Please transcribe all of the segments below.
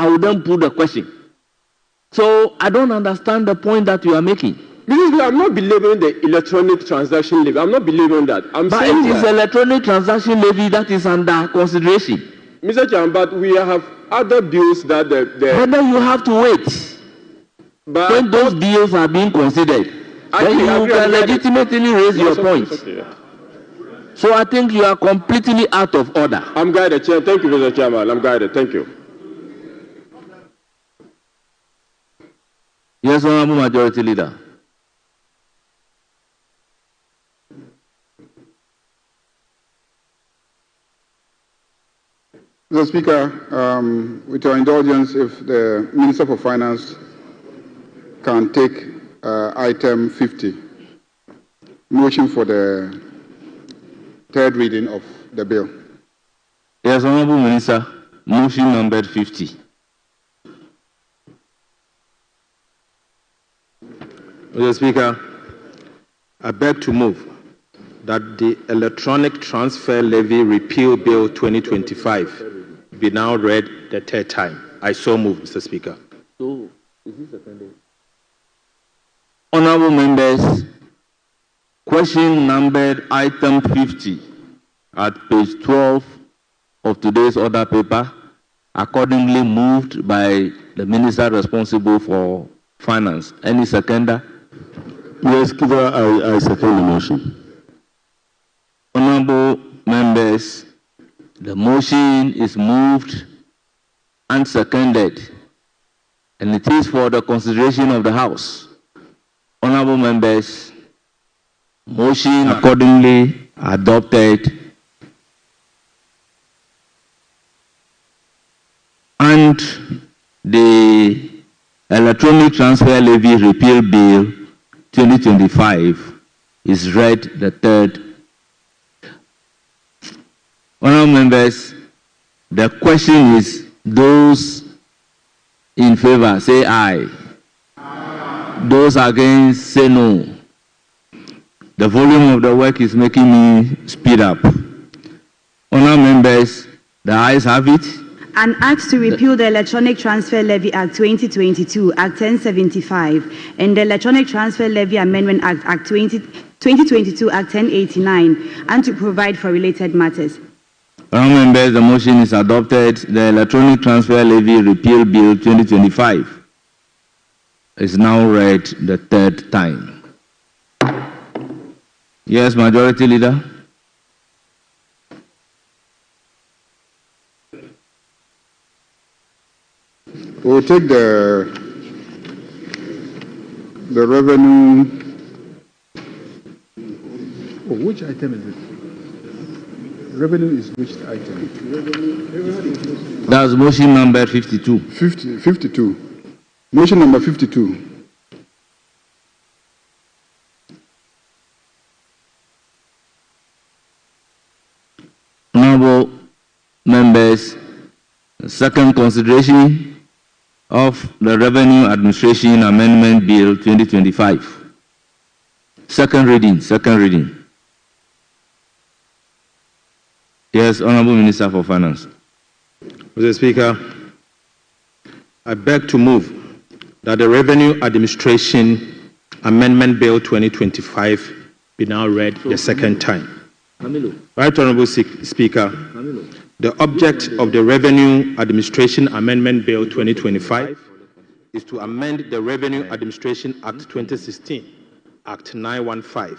I will then put the question. So I don't understand the point that you are making. I'm not believing the electronic transaction levy. I'm not believing that. But it is electronic transaction levy that is under consideration. Mr. Chairman, but we have other bills that But then you have to wait. But when those bills are being considered, then you can legitimately raise your point. Okay. So I think you are completely out of order. I'm guided, Chair. Thank you, Mr. Chairman. I'm guided. Thank you. Yes, Honourable Majority Leader. Mr. Speaker, with your indulgence, if the Minister for Finance can take item 50, motion for the third reading of the bill. Yes, Honourable Minister, motion number 50. Mr. Speaker, I beg to move that the Electronic Transfer Levy Repeal Bill 2025 be now read the third time. I so move, Mr. Speaker. So, is this offended? Honourable members, question numbered item 50 at page 12 of today's order paper, accordingly moved by the Minister responsible for Finance. Any seconder? Yes, I second the motion. Honourable members, the motion is moved and seconded, and it is for the consideration of the House. Honourable members, motion accordingly adopted, and the Electronic Transfer Levy Repeal Bill 2025 is read the third. Honourable members, the question is, those in favor say aye. Those against say no. The volume of the work is making me speed up. Honourable members, the ayes have it. An Act to repeal the Electronic Transfer Levy Act 2022, Act 1075, and the Electronic Transfer Levy Amendment Act, Act 2022, Act 1089, and to provide for related matters. Honourable members, the motion is adopted. The Electronic Transfer Levy Repeal Bill 2025 is now read the third time. Yes, Majority Leader. We'll take the revenue. Oh, which item is it? Revenue is which item? That's motion number 52. 52. Motion number 52. Honourable members, second consideration of the Revenue Administration Amendment Bill 2025. Second reading. Yes, Honourable Minister for Finance. Mr. Speaker, I beg to move that the Revenue Administration Amendment Bill 2025 be now read the second time. Right Honourable Speaker, the object of the Revenue Administration Amendment Bill 2025 is to amend the Revenue Administration Act 2016, Act 915,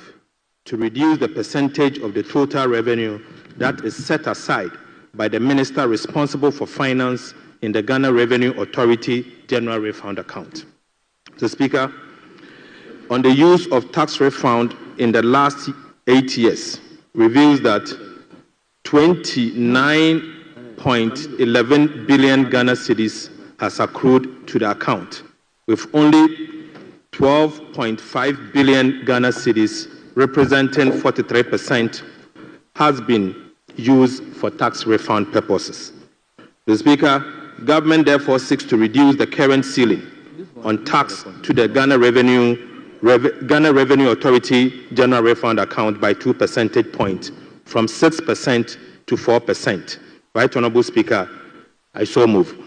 to reduce the percentage of the total revenue that is set aside by the Minister responsible for Finance in the Ghana Revenue Authority General Refund Account. Mr. Speaker, on the use of tax refund in the last 8 years reveals that 29.11 billion Ghana cedis has accrued to the account, with only 12.5 billion Ghana cedis, representing 43%, has been used for tax refund purposes. The Speaker, government therefore seeks to reduce the current ceiling on tax to the Ghana Revenue Authority General Refund Account by 2 percentage points, from 6% to 4%. Right Honourable Speaker, I so move.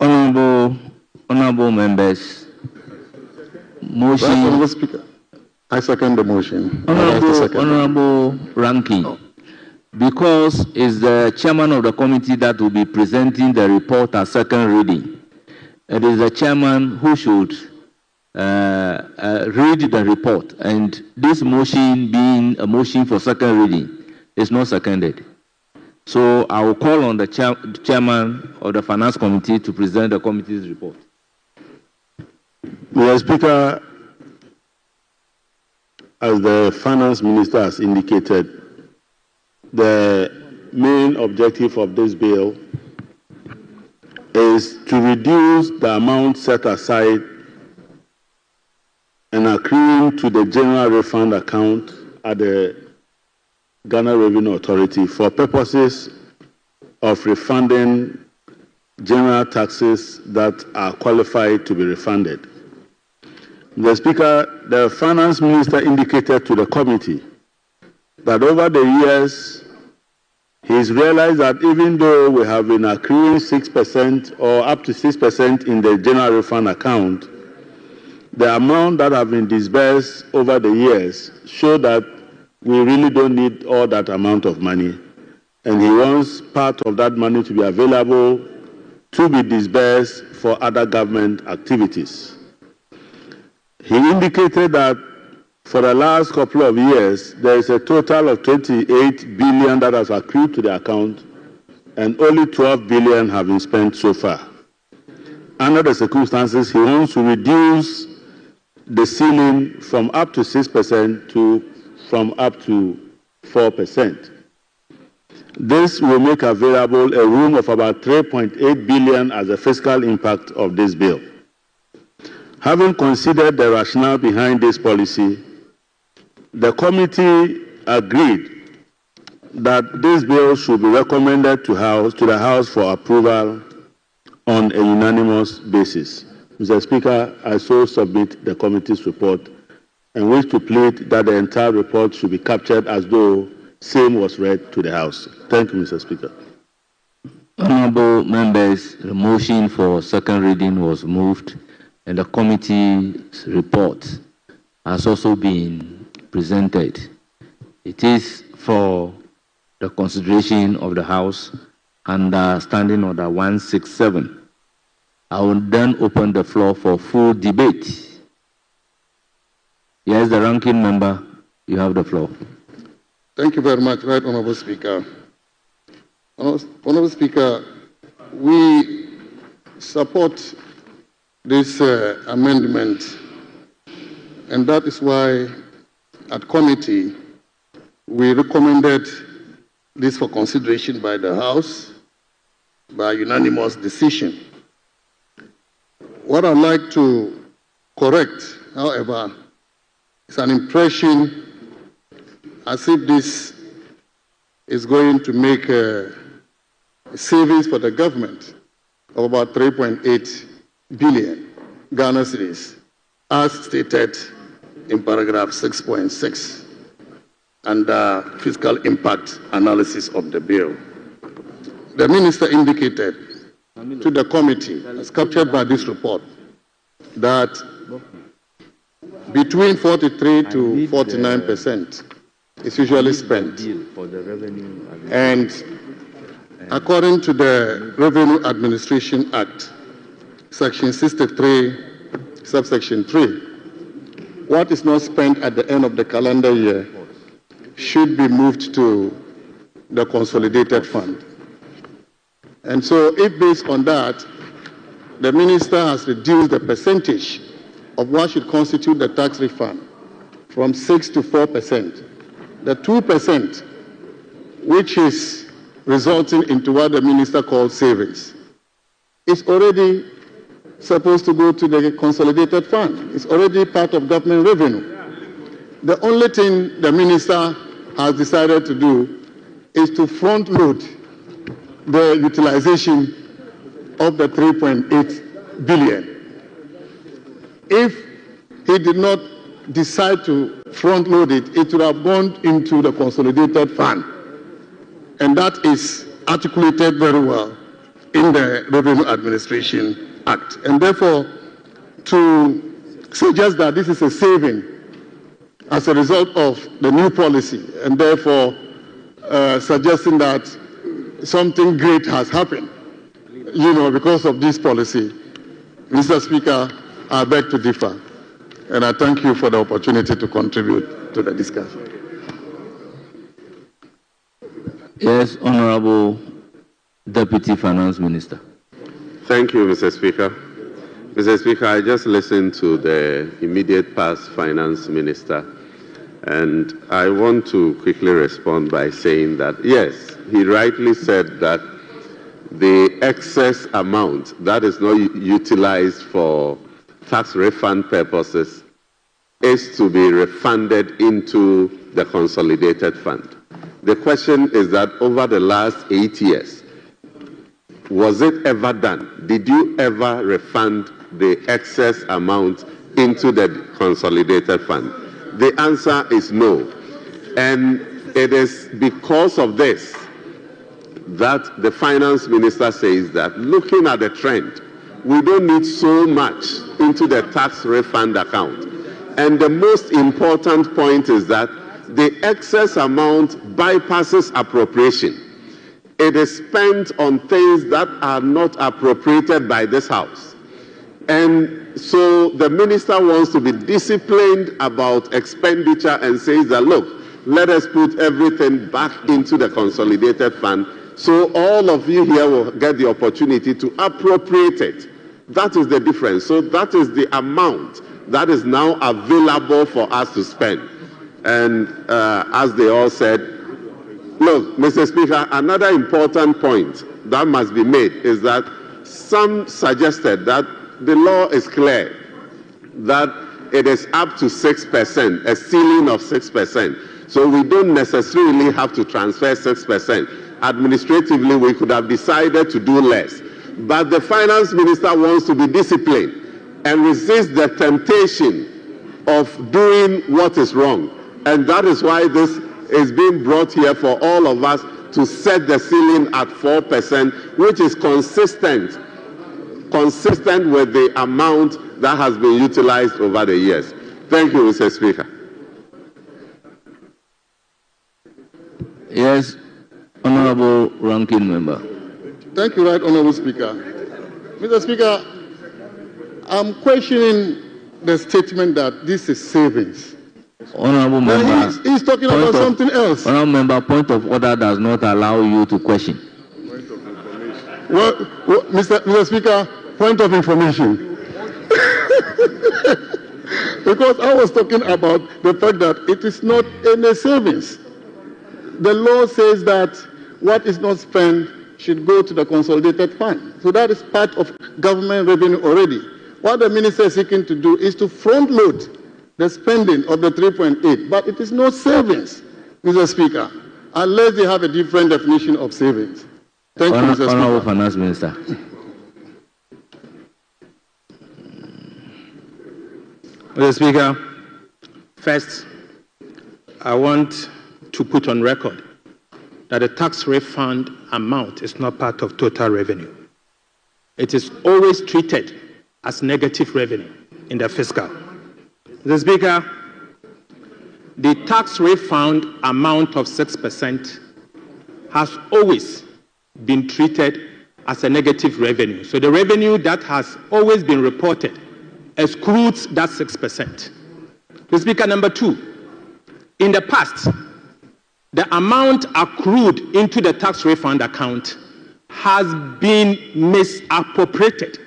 Honorable members, motion. Right, Honorable Speaker, I second the motion. Honorable Ranking, because it's the chairman of the committee that will be presenting the report at second reading. It is the chairman who should read the report, and this motion being a motion for second reading is not seconded. So I will call on the chairman of the finance committee to present the committee's report. Mr. Speaker, as the finance minister has indicated, the main objective of this bill is to reduce the amount set aside and accruing to the general refund account at the Ghana Revenue Authority for purposes of refunding general taxes that are qualified to be refunded. Mr. Speaker, the finance minister indicated to the committee that over the years, he's realized that even though we have been accruing 6% or up to 6% in the general refund account, the amount that have been disbursed over the years show that we really don't need all that amount of money. And he wants part of that money to be available to be disbursed for other government activities. He indicated that for the last couple of years, there is a total of 28 billion that has accrued to the account, and only 12 billion have been spent so far. Under the circumstances, he wants to reduce the ceiling from up to 6% to from up to 4%. This will make available a room of about 3.8 billion as a fiscal impact of this bill. Having considered the rationale behind this policy, the committee agreed that this bill should be recommended to the House for approval on a unanimous basis. Mr. Speaker, I so submit the committee's report and wish to plead that the entire report should be captured as though same was read to the House. Thank you, Mr. Speaker. Honorable members, the motion for second reading was moved, and the committee's report has also been presented. It is for the consideration of the House under Standing Order 167. I will then open the floor for full debate. Yes, the ranking member, you have the floor. Thank you very much, Right Honorable Speaker. Honorable Speaker, we support this amendment, and that is why at committee we recommended this for consideration by the House by unanimous decision. What I'd like to correct, however, is an impression as if this is going to make a savings for the government of about 3.8 billion Ghana cedis, as stated in paragraph 6.6 under fiscal impact analysis of the bill. The minister indicated to the committee, as captured by this report, that between 43 to 49% is usually spent. And according to the Revenue Administration Act, Section 63, subsection 3, what is not spent at the end of the calendar year should be moved to the consolidated fund. And so if based on that, the minister has reduced the percentage of what should constitute the tax refund from 6 to 4%. The 2%, which is resulting into what the minister calls savings, is already supposed to go to the consolidated fund. It's already part of government revenue. The only thing the minister has decided to do is to front load the utilization of the 3.8 billion. If he did not decide to front load it, it would have gone into the consolidated fund. And that is articulated very well in the Revenue Administration Act. And therefore, to suggest that this is a saving as a result of the new policy, and therefore suggesting that something great has happened, because of this policy, Mr. Speaker, I beg to differ. And I thank you for the opportunity to contribute to the discussion. Yes, Honorable Deputy Finance Minister. Thank you, Mr. Speaker. Mr. Speaker, I just listened to the immediate past Finance Minister, and I want to quickly respond by saying that, yes, he rightly said that the excess amount that is not utilized for tax refund purposes is to be refunded into the consolidated fund. The question is that over the last 8 years, was it ever done? Did you ever refund the excess amount into the consolidated fund? The answer is no. And it is because of this that the Finance Minister says that looking at the trend, we don't need so much into the tax refund account. And the most important point is that the excess amount bypasses appropriation. It is spent on things that are not appropriated by this House. And so the minister wants to be disciplined about expenditure and says that, look, let us put everything back into the consolidated fund so all of you here will get the opportunity to appropriate it. That is the difference. So that is the amount that is now available for us to spend. And as they all said, look, Mr. Speaker, another important point that must be made is that some suggested that the law is clear, that it is up to 6%, a ceiling of 6%. So we don't necessarily have to transfer 6%. Administratively, we could have decided to do less. But the Finance Minister wants to be disciplined and resist the temptation of doing what is wrong. And that is why this is being brought here for all of us to set the ceiling at 4%, which is consistent with the amount that has been utilized over the years. Thank you, Mr. Speaker. Yes, Honorable Ranking Member. Thank you, Right Honorable Speaker. Mr. Speaker, I'm questioning the statement that this is savings. Honorable Member, he's talking about something else. Honorable Member, point of order does not allow you to question. Well, Mr. Speaker, point of information. Because I was talking about the fact that it is not any savings. The law says that what is not spent should go to the consolidated fund. So that is part of government revenue already. What the minister is seeking to do is to front load the spending of the 3.8, but it is not savings, Mr. Speaker, unless they have a different definition of savings. Thank you, Mr. Speaker. Honorable Finance Minister. Mr. Speaker, first, I want to put on record that the tax refund amount is not part of total revenue. It is always treated as negative revenue in the fiscal. Mr. Speaker, the tax refund amount of 6% has always been treated as a negative revenue. So the revenue that has always been reported excludes that 6%. Mr. Speaker, number two, in the past, the amount accrued into the tax refund account has been misappropriated.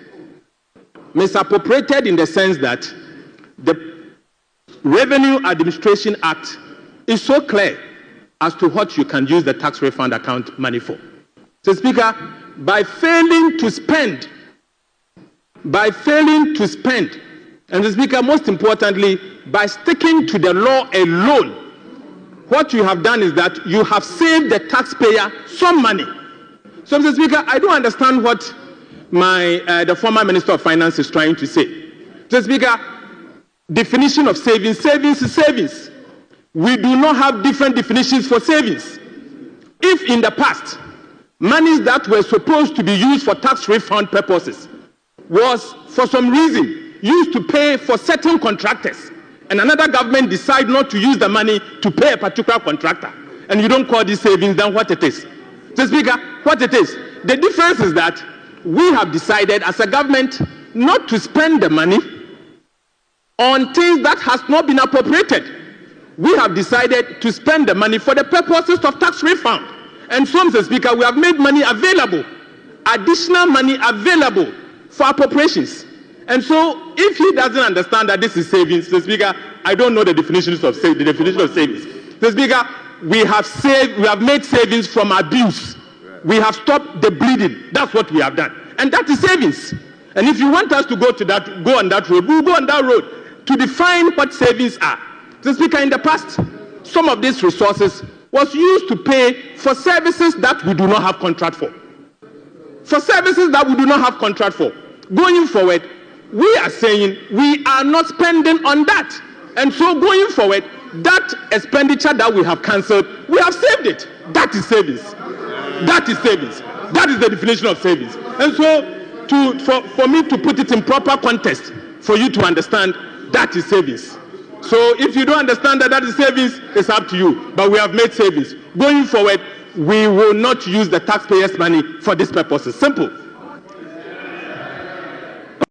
Misappropriated in the sense that the Revenue Administration Act is so clear as to what you can use the tax refund account money for. So, Speaker, by failing to spend, and the Speaker, most importantly, by sticking to the law alone, what you have done is that you have saved the taxpayer some money. So, Mr. Speaker, I don't understand what the former Minister of Finance is trying to say. Mr. Speaker, definition of savings. Savings is savings. We do not have different definitions for savings. If in the past monies that were supposed to be used for tax refund purposes was, for some reason, used to pay for certain contractors, and another government decide not to use the money to pay a particular contractor, and you don't call this savings, then what it is? Mr. Speaker, what it is? The difference is that we have decided as a government not to spend the money on things that has not been appropriated. We have decided to spend the money for the purposes of tax refund. And so, Mr. Speaker, we have made money available, additional money available for appropriations. And so, if he doesn't understand that this is savings, Mr. Speaker, I don't know the definition of savings. Mr. Speaker, we have made savings from abuse. We have stopped the bleeding. That's what we have done. And that is savings. And if you want us to go on that road, we'll go on that road to define what savings are. Mr. Speaker, in the past, some of these resources was used to pay for services that we do not have contract for. For services that we do not have contract for. Going forward, we are saying we are not spending on that. And so going forward, that expenditure that we have cancelled, we have saved it. That is savings. That is savings. That is the definition of savings. And so for me to put it in proper context, for you to understand, that is savings. So if you don't understand that is savings, it's up to you. But we have made savings. Going forward, we will not use the taxpayers' money for this purpose. Simple.